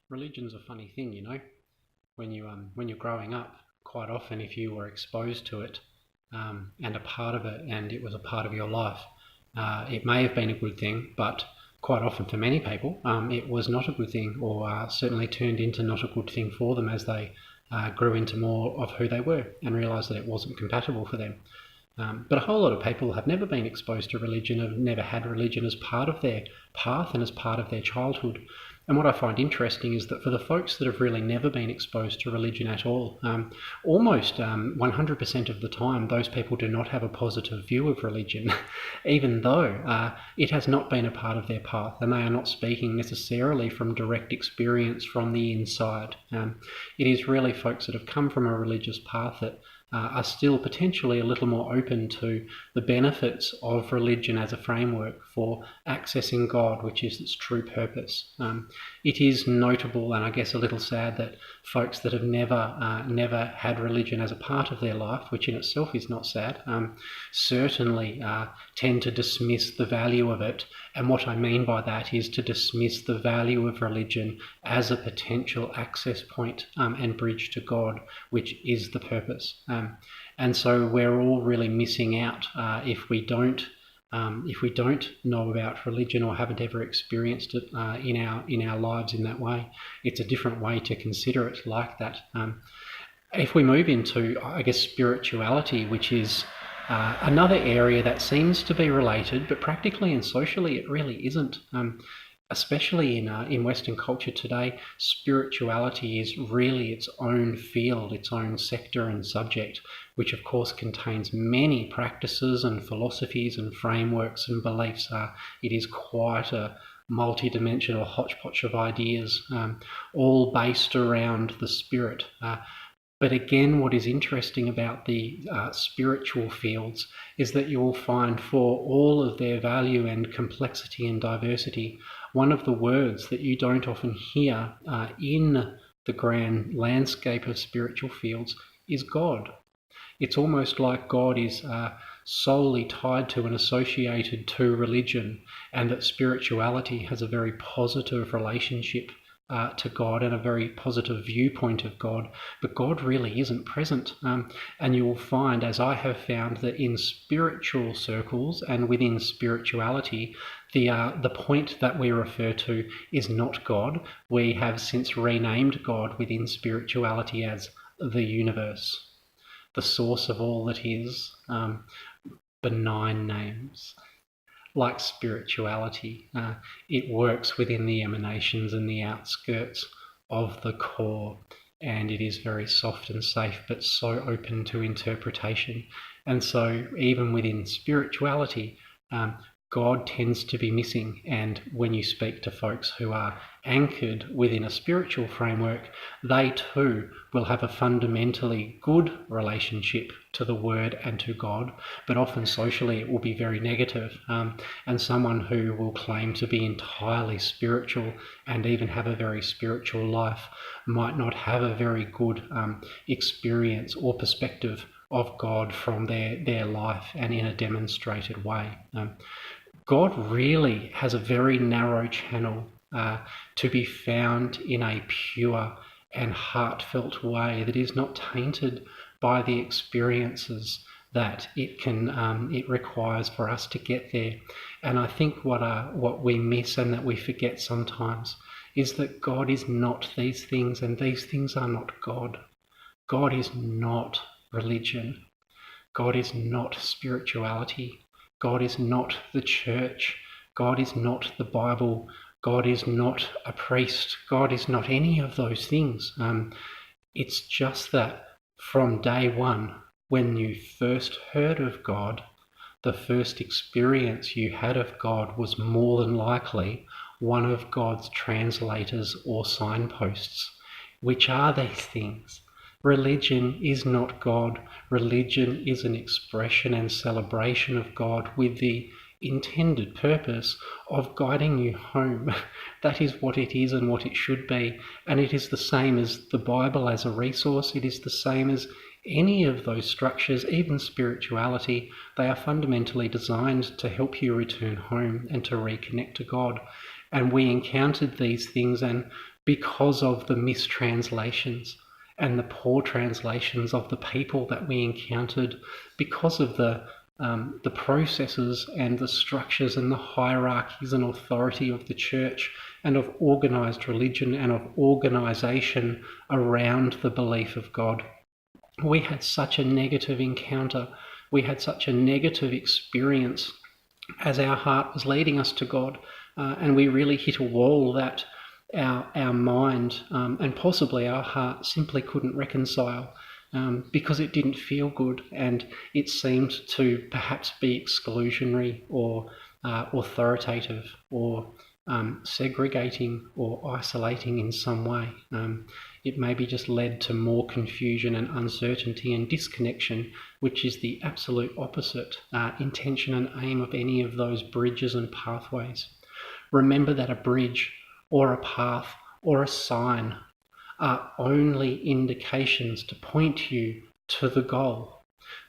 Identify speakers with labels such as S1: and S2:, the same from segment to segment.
S1: Religion's a funny thing, when you're growing up. Quite often, if you were exposed to it and a part of it, and it was a part of your life, it may have been a good thing, but quite often for many people, it was not a good thing, or certainly turned into not a good thing for them as they grew into more of who they were and realised that it wasn't compatible for them. But a whole lot of people have never been exposed to religion, have never had religion as part of their path and as part of their childhood. And what I find interesting is that for the folks that have really never been exposed to religion at all, almost 100% of the time, those people do not have a positive view of religion, even though it has not been a part of their path, and they are not speaking necessarily from direct experience from the inside. It is really folks that have come from a religious path that are still potentially a little more open to the benefits of religion as a framework for accessing God, which is its true purpose. It is notable, and I guess a little sad, that folks that have never had religion as a part of their life, which in itself is not sad, certainly tend to dismiss the value of it. And what I mean by that is to dismiss the value of religion as a potential access point and bridge to God, which is the purpose. And so we're all really missing out if we don't know about religion or haven't ever experienced it in our lives in that way. It's a different way to consider it like that. If we move into, I guess, spirituality, which is another area that seems to be related, but practically and socially it really isn't. Especially in Western culture today, spirituality is really its own field, its own sector and subject, which of course contains many practices and philosophies and frameworks and beliefs. It is quite a multi-dimensional hodgepodge of ideas, all based around the spirit. But again, what is interesting about the spiritual fields is that you will find, for all of their value and complexity and diversity, one of the words that you don't often hear in the grand landscape of spiritual fields is God. It's almost like God is solely tied to and associated to religion, and that spirituality has a very positive relationship to God and a very positive viewpoint of God, but God really isn't present. And you will find, as I have found, that in spiritual circles and within spirituality, the point that we refer to is not God. We have since renamed God within spirituality as the universe, the source of all that is, benign names. Like spirituality, it works within the emanations and the outskirts of the core, and it is very soft and safe, but so open to interpretation. And so even within spirituality, God tends to be missing. And when you speak to folks who are anchored within a spiritual framework, they too will have a fundamentally good relationship to the Word and to God, but often socially it will be very negative. And someone who will claim to be entirely spiritual and even have a very spiritual life might not have a very good experience or perspective of God from their life and in a demonstrated way. God really has a very narrow channel to be found in a pure and heartfelt way that is not tainted by the experiences that it requires for us to get there. And I think what we miss and that we forget sometimes is that God is not these things, and these things are not God. God is not religion. God is not spirituality. God is not the church. God is not the Bible. God is not a priest. God is not any of those things. It's just that from day one, when you first heard of God, the first experience you had of God was more than likely one of God's translators or signposts. Which are these things? Religion is not God. Religion is an expression and celebration of God with the intended purpose of guiding you home. That is what it is and what it should be. And it is the same as the Bible as a resource. It is the same as any of those structures, even spirituality. They are fundamentally designed to help you return home and to reconnect to God. And we encountered these things, and because of the mistranslations and the poor translations of the people that we encountered, because of the processes and the structures and the hierarchies and authority of the church and of organised religion and of organisation around the belief of God. We had such a negative encounter. We had such a negative experience as our heart was leading us to God, and we really hit a wall that our mind and possibly our heart simply couldn't reconcile, because it didn't feel good and it seemed to perhaps be exclusionary or authoritative or segregating or isolating in some way. It maybe just led to more confusion and uncertainty and disconnection, which is the absolute opposite intention and aim of any of those bridges and pathways. Remember that a bridge or a path or a sign are only indications to point you to the goal.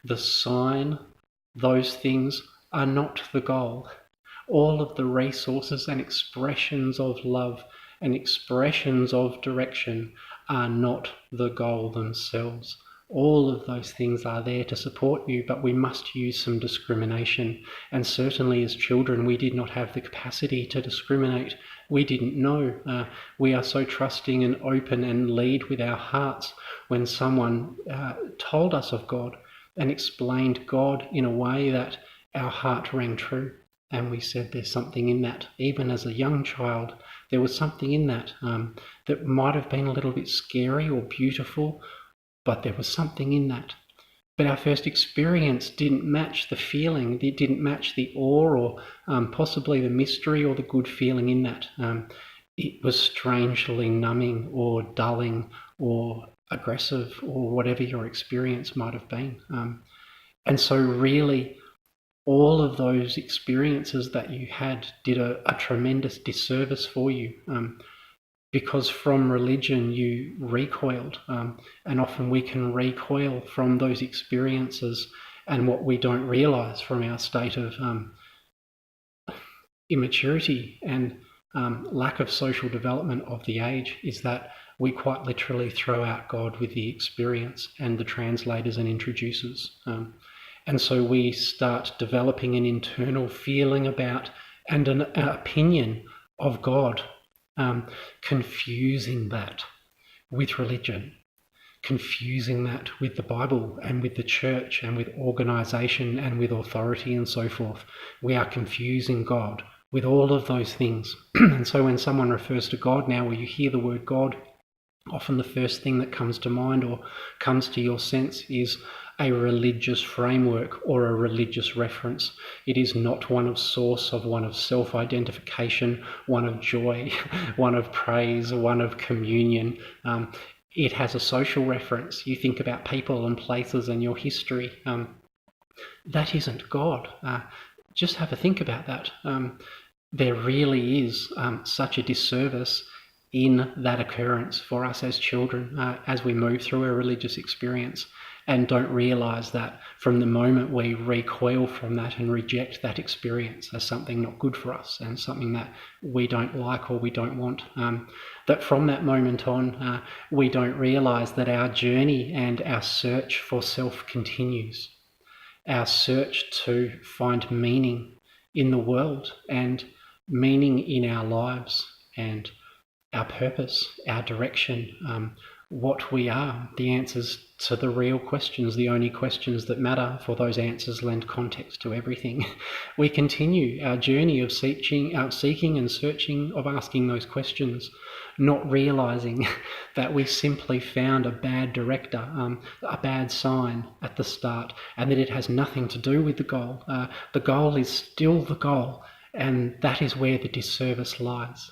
S1: The sign, those things are not the goal. All of the resources and expressions of love and expressions of direction are not the goal themselves. All of those things are there to support you, but we must use some discrimination. And certainly as children, we did not have the capacity to discriminate. We didn't know. We are so trusting and open and lead with our hearts when someone told us of God and explained God in a way that our heart rang true. And we said there's something in that. Even as a young child, there was something in that that might have been a little bit scary or beautiful, but there was something in that. But our first experience didn't match the feeling. It didn't match the awe or possibly the mystery or the good feeling in that. It was strangely numbing or dulling or aggressive or whatever your experience might have been. And so really, all of those experiences that you had did a tremendous disservice for you, because from religion you recoiled, and often we can recoil from those experiences, and what we don't realise from our state of immaturity and lack of social development of the age is that we quite literally throw out God with the experience and the translators and introducers. And so we start developing an internal feeling about and an opinion of God, confusing that with religion, confusing that with the Bible and with the church and with organisation and with authority and so forth. We are confusing God with all of those things. And so when someone refers to God now, or you hear the word God, often the first thing that comes to mind or comes to your sense is a religious framework or a religious reference. It is not one of source, of one of self-identification, one of joy, one of praise, one of communion. It has a social reference. You think about people and places and your history. That isn't God. Just have a think about that. There really is such a disservice in that occurrence for us as children as we move through a religious experience, and don't realise that from the moment we recoil from that and reject that experience as something not good for us and something that we don't like or we don't want, that from that moment on we don't realise that our journey and our search for self continues. Our search to find meaning in the world and meaning in our lives and our purpose, our direction, what we are, the answers to the real questions, the only questions that matter, for those answers lend context to everything. We continue our journey of seeking and searching, of asking those questions, not realising that we simply found a bad director, a bad sign at the start, and that it has nothing to do with the goal. The goal is still the goal, and that is where the disservice lies.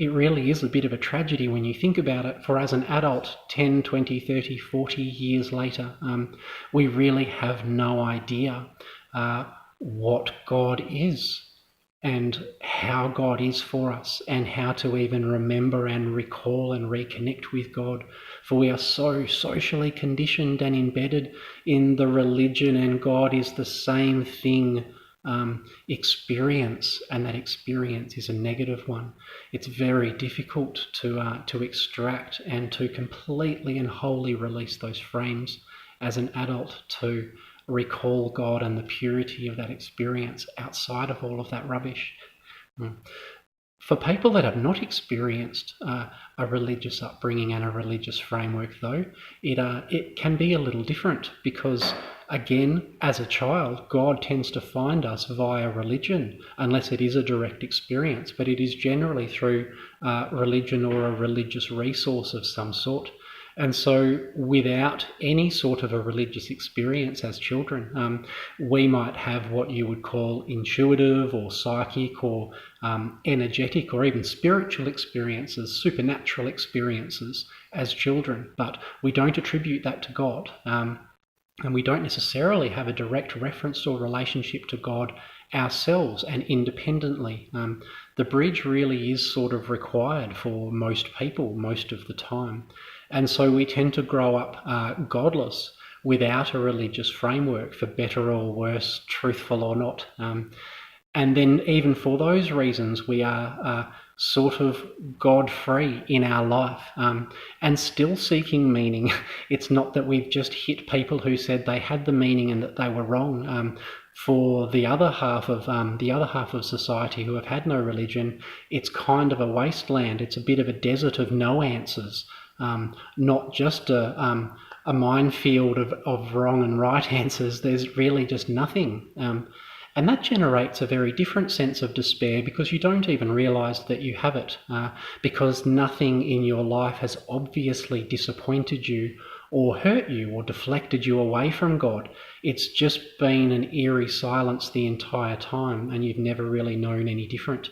S1: It really is a bit of a tragedy when you think about it, for as an adult 10, 20, 30, 40 years later, we really have no idea what God is and how God is for us and how to even remember and recall and reconnect with God. For we are so socially conditioned and embedded in the religion, and God is the same thing experience, and that experience is a negative one. It's very difficult to extract and to completely and wholly release those frames as an adult, to recall God and the purity of that experience outside of all of that rubbish. For people that have not experienced a religious upbringing and a religious framework, though, it can be a little different, because, again, as a child, God tends to find us via religion, unless it is a direct experience, but it is generally through religion or a religious resource of some sort. And so without any sort of a religious experience as children, we might have what you would call intuitive or psychic or energetic or even spiritual experiences, supernatural experiences as children, but we don't attribute that to God. And we don't necessarily have a direct reference or relationship to God ourselves and independently. The bridge really is sort of required for most people most of the time. And so we tend to grow up godless without a religious framework, for better or worse, truthful or not. And then even for those reasons, we are sort of God-free in our life, and still seeking meaning. It's not that we've just hit people who said they had the meaning and that they were wrong. For the other half of society who have had no religion, it's kind of a wasteland. It's a bit of a desert of no answers, not just a minefield of wrong and right answers. There's really just nothing. And that generates a very different sense of despair, because you don't even realise that you have it, because nothing in your life has obviously disappointed you or hurt you or deflected you away from God. It's just been an eerie silence the entire time, and you've never really known any different.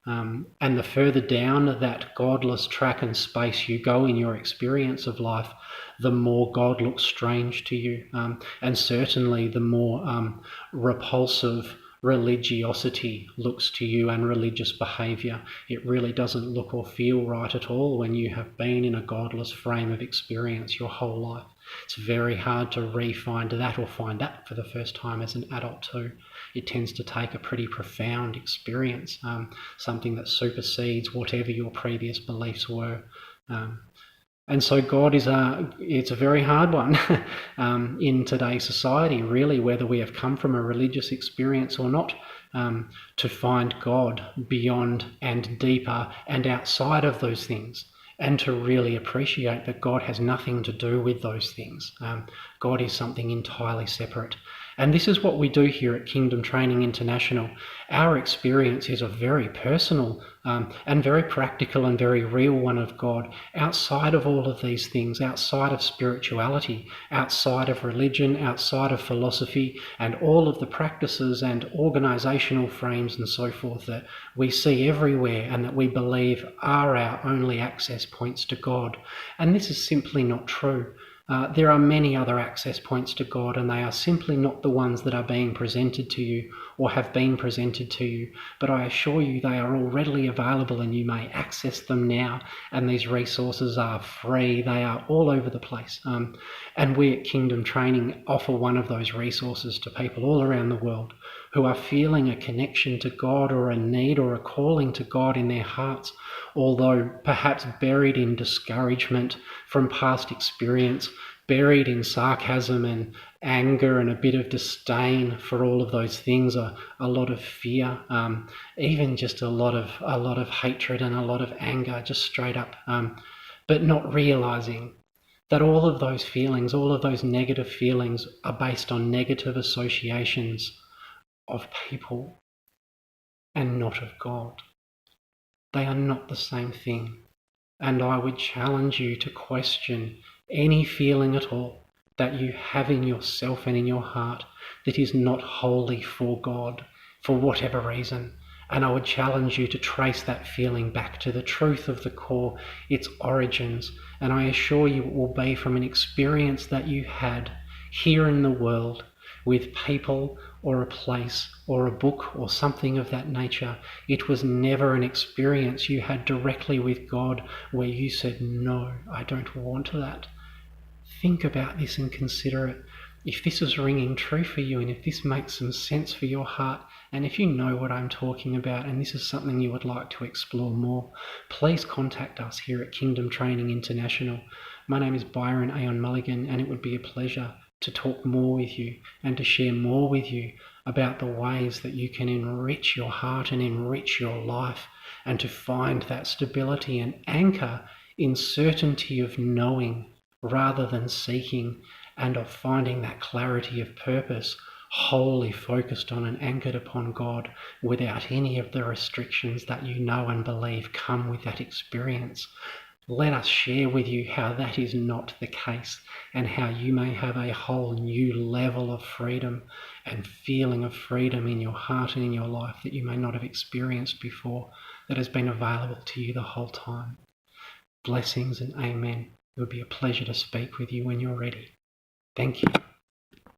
S1: And the further down that godless track and space you go in your experience of life, the more God looks strange to you, and certainly the more repulsive religiosity looks to you, and religious behaviour. It really doesn't look or feel right at all when you have been in a godless frame of experience your whole life. It's very hard to re-find that or find that for the first time as an adult too. It tends to take a pretty profound experience, something that supersedes whatever your previous beliefs were. And so God it's a very hard one in today's society, really, whether we have come from a religious experience or not, to find God beyond and deeper and outside of those things, and to really appreciate that God has nothing to do with those things. God is something entirely separate. And this is what we do here at Kingdom Training International. Our experience is a very personal and very practical and very real one of God, outside of all of these things, outside of spirituality, outside of religion, outside of philosophy, and all of the practices and organisational frames and so forth that we see everywhere and that we believe are our only access points to God. And this is simply not true. There are many other access points to God, and they are simply not the ones that are being presented to you or have been presented to you. But I assure you they are all readily available, and you may access them now. And these resources are free. They are all over the place. And we at Kingdom Training offer one of those resources to people all around the world who are feeling a connection to God, or a need or a calling to God in their hearts, although perhaps buried in discouragement from past experience, buried in sarcasm and anger and a bit of disdain for all of those things, a lot of fear, even just a lot of hatred and a lot of anger, just straight up, but not realising that all of those feelings, all of those negative feelings, are based on negative associations of people and not of God. They are not the same thing. And I would challenge you to question any feeling at all that you have in yourself and in your heart that is not wholly for God, for whatever reason. And I would challenge you to trace that feeling back to the truth of the core, its origins. And I assure you it will be from an experience that you had here in the world with people or a place or a book or something of that nature. It was never an experience you had directly with God where you said, no, I don't want that. Think about this and consider it. if this is ringing true for you and if this makes some sense for your heart, and if you know what I'm talking about and this is something you would like to explore more, please contact us here at Kingdom Training International. My name is Byron Aon Mulligan, and it would be a pleasure to talk more with you and to share more with you about the ways that you can enrich your heart and enrich your life, and to find that stability and anchor in certainty of knowing rather than seeking, and of finding that clarity of purpose wholly focused on and anchored upon God without any of the restrictions that you know and believe come with that experience. Let us share with you how that is not the case, and how you may have a whole new level of freedom and feeling of freedom in your heart and in your life that you may not have experienced before, that has been available to you the whole time. Blessings and amen. It would be a pleasure to speak with you when you're ready. Thank you.